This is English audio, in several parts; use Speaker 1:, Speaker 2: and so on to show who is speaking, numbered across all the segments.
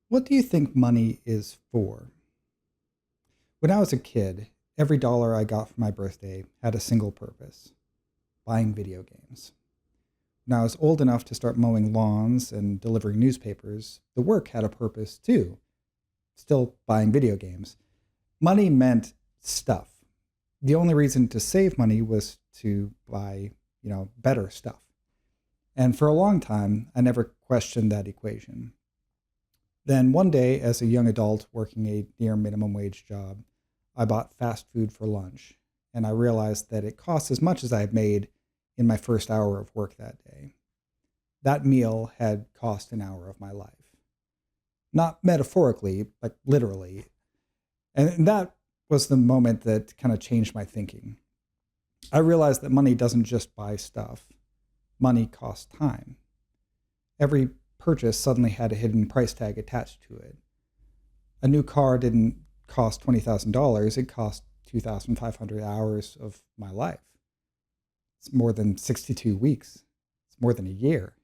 Speaker 1: What do you think money is for? When I was a kid, every dollar I got for my birthday had a single purpose: buying video games. When I was old enough to start mowing lawns and delivering newspapers, the work had a purpose too, still buying video games. Money meant stuff. The only reason to save money was to buy, better stuff. And for a long time, I never questioned that equation. Then one day, as a young adult working a near minimum wage job, I bought fast food for lunch, and I realized that it cost as much as I had made in my first hour of work that day. That meal had cost an hour of my life. Not metaphorically, but literally. And that was the moment that kind of changed my thinking. I realized that money doesn't just buy stuff, money costs time. Every purchase suddenly had a hidden price tag attached to it. A new car didn't cost $20,000, it cost 2,500 hours of my life. It's more than 62 weeks. It's more than a year.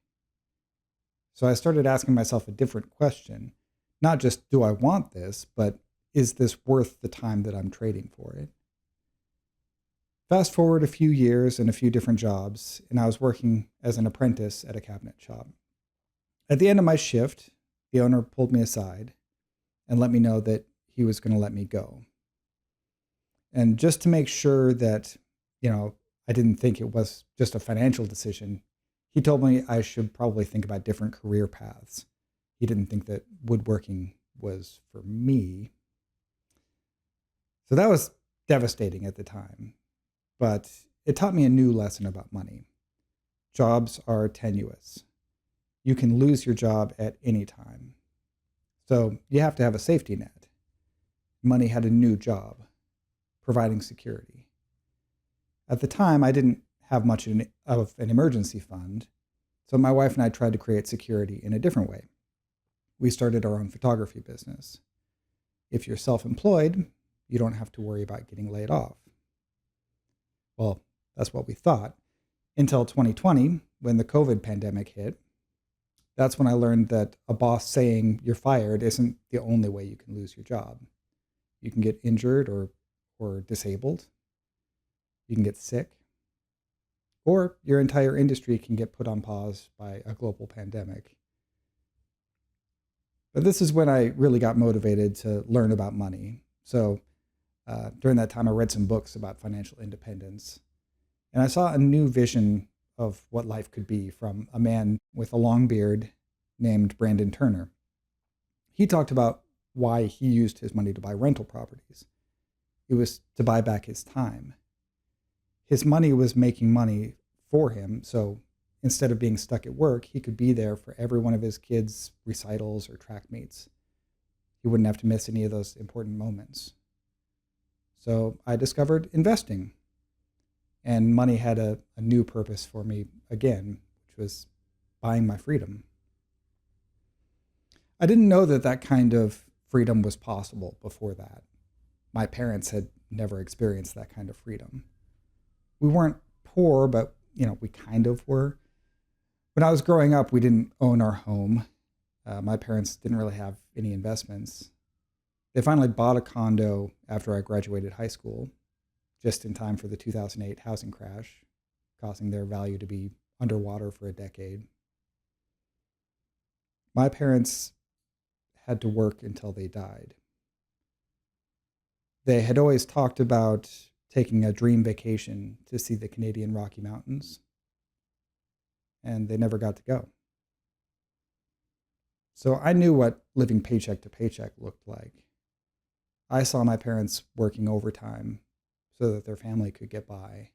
Speaker 1: So I started asking myself a different question. Not just, do I want this, but is this worth the time that I'm trading for it? Fast forward a few years and a few different jobs, and I was working as an apprentice at a cabinet shop. At the end of my shift, the owner pulled me aside and let me know that he was going to let me go. And just to make sure that, I didn't think it was just a financial decision, he told me I should probably think about different career paths. He didn't think that woodworking was for me. So that was devastating at the time, but it taught me a new lesson about money. Jobs are tenuous. You can lose your job at any time. So you have to have a safety net. Money had a new job, providing security. At the time, I didn't have much of an emergency fund, so my wife and I tried to create security in a different way. We started our own photography business. If you're self-employed, you don't have to worry about getting laid off. Well, that's what we thought, until 2020, when the COVID pandemic hit. That's when I learned that a boss saying you're fired isn't the only way you can lose your job. You can get injured or disabled. You can get sick. Or your entire industry can get put on pause by a global pandemic. But this is when I really got motivated to learn about money. So during that time, I read some books about financial independence. And I saw a new vision of what life could be from a man with a long beard named Brandon Turner. He talked about why he used his money to buy rental properties. It was to buy back his time. His money was making money for him, so instead of being stuck at work, he could be there for every one of his kids' recitals or track meets. He wouldn't have to miss any of those important moments. So I discovered investing, and money had a new purpose for me again, which was buying my freedom. I didn't know that that kind of freedom was possible before that. My parents had never experienced that kind of freedom. We weren't poor, but we kind of were. When I was growing up, we didn't own our home. My parents didn't really have any investments. They finally bought a condo after I graduated high school, just in time for the 2008 housing crash, causing their value to be underwater for a decade. My parents had to work until they died. They had always talked about taking a dream vacation to see the Canadian Rocky Mountains, and they never got to go. So I knew what living paycheck to paycheck looked like. I saw my parents working overtime so that their family could get by.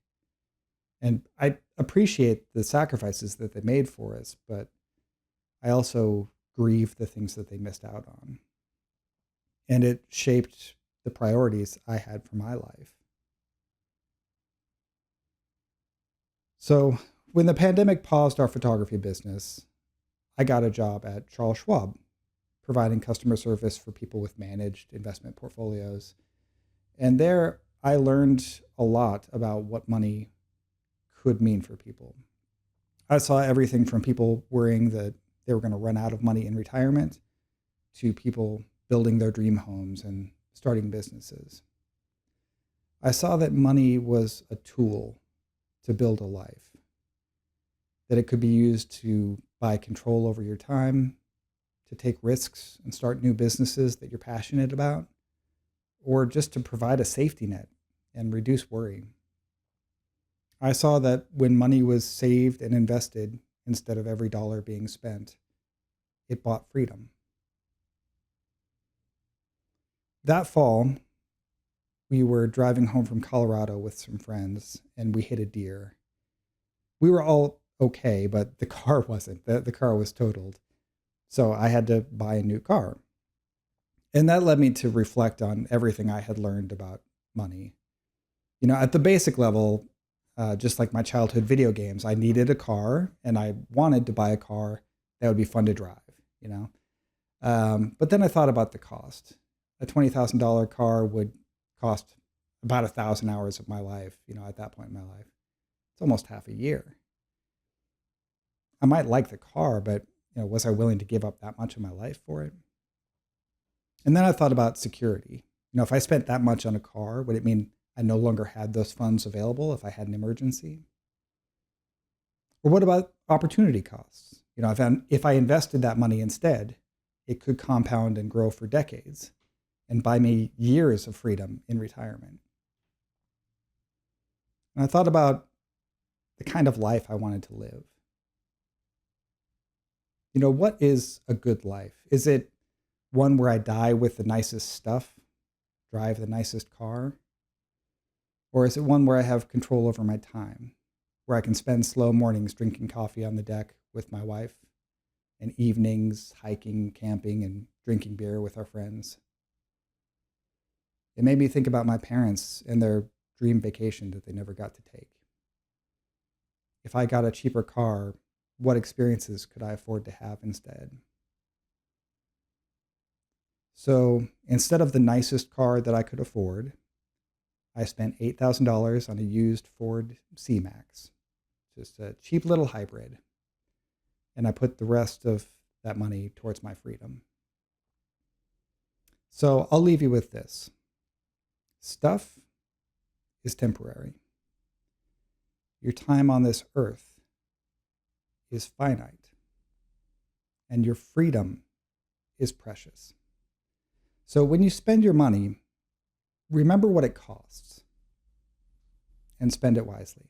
Speaker 1: And I appreciate the sacrifices that they made for us, but I also grieve the things that they missed out on. And it shaped the priorities I had for my life. So when the pandemic paused our photography business, I got a job at Charles Schwab, providing customer service for people with managed investment portfolios. And there I learned a lot about what money could mean for people. I saw everything from people worrying that they were going to run out of money in retirement to people building their dream homes and starting businesses. I saw that money was a tool to build a life, that it could be used to buy control over your time, to take risks and start new businesses that you're passionate about, or just to provide a safety net and reduce worry. I saw that when money was saved and invested instead of every dollar being spent, it bought freedom. That fall, we were driving home from Colorado with some friends and we hit a deer. We were all okay, but the car wasn't. The car was totaled. So I had to buy a new car. And that led me to reflect on everything I had learned about money. At the basic level, just like my childhood video games, I needed a car and I wanted to buy a car that would be fun to drive. But then I thought about the cost. A $20,000 car would cost about 1,000 hours of my life, at that point in my life. It's almost half a year. I might like the car, but was I willing to give up that much of my life for it? And then I thought about security. If I spent that much on a car, would it mean I no longer had those funds available if I had an emergency? Or what about opportunity costs? If I invested that money instead, it could compound and grow for decades and buy me years of freedom in retirement. And I thought about the kind of life I wanted to live. What is a good life? Is it one where I die with the nicest stuff, drive the nicest car? Or is it one where I have control over my time, where I can spend slow mornings drinking coffee on the deck with my wife and evenings hiking, camping, and drinking beer with our friends? It made me think about my parents and their dream vacation that they never got to take. If I got a cheaper car, what experiences could I afford to have instead? So instead of the nicest car that I could afford, I spent $8,000 on a used Ford C-Max, just a cheap little hybrid. And I put the rest of that money towards my freedom. So I'll leave you with this. Stuff is temporary. Your time on this earth is finite. And your freedom is precious. So when you spend your money, remember what it costs and spend it wisely.